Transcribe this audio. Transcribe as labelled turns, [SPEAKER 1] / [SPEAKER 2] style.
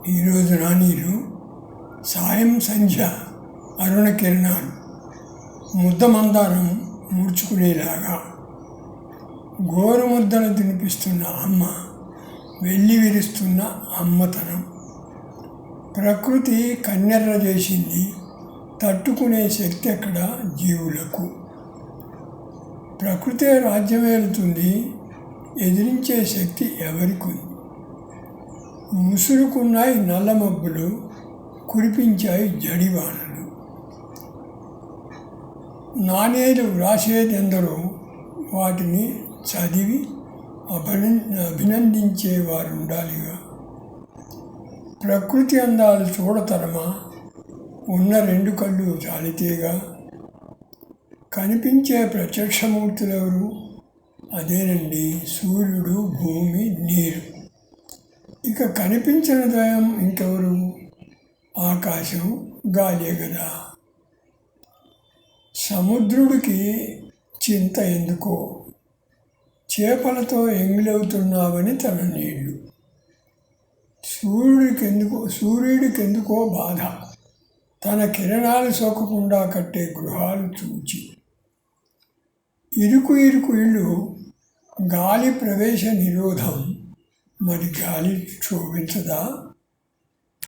[SPEAKER 1] ఈరోజు రాణీలు సాయం సంధ్య అరుణ కిరణాలు ముద్ద మందారం ముడుచుకునేలాగా గోరు ముద్దను తినిపిస్తున్న అమ్మ, వెళ్ళి విరుస్తున్న అమ్మతనం. ప్రకృతి కన్నెర్ర చేసింది, తట్టుకునే శక్తి ఎక్కడ జీవులకు. ప్రకృతే రాజ్యమేలుతుంది, ఎదిరించే శక్తి ఎవరికి? ముసురుకున్నాయి నల్ల మబ్బులు, కురిపించాయి జడివానలు. నాణేలు వ్రాసేదెందరో వాటిని చదివి అభినందించేవారు ఉండాలిగా. ప్రకృతి అందాలు చూడతరమా, ఉన్న రెండు కళ్ళు చాలితేగా. కనిపించే ప్రత్యక్షమూర్తులెవరు? అదేనండి, సూర్యుడు, భూమి, నీరు. ఇక కనిపించిన ద్వయం ఇంకెవరు? ఆకాశం, గాలే కదా. సముద్రుడికి చింత ఎందుకో, చేపలతో ఎంగిలవుతున్నావని తన నీళ్లు. సూర్యుడికెందుకో బాధ, తన కిరణాలు సోకకుండా కట్టే గృహాలు చూచి. ఇరుకు ఇళ్ళు, గాలి ప్రవేశ నిరోధం, మరి గాలి క్షోభించదా?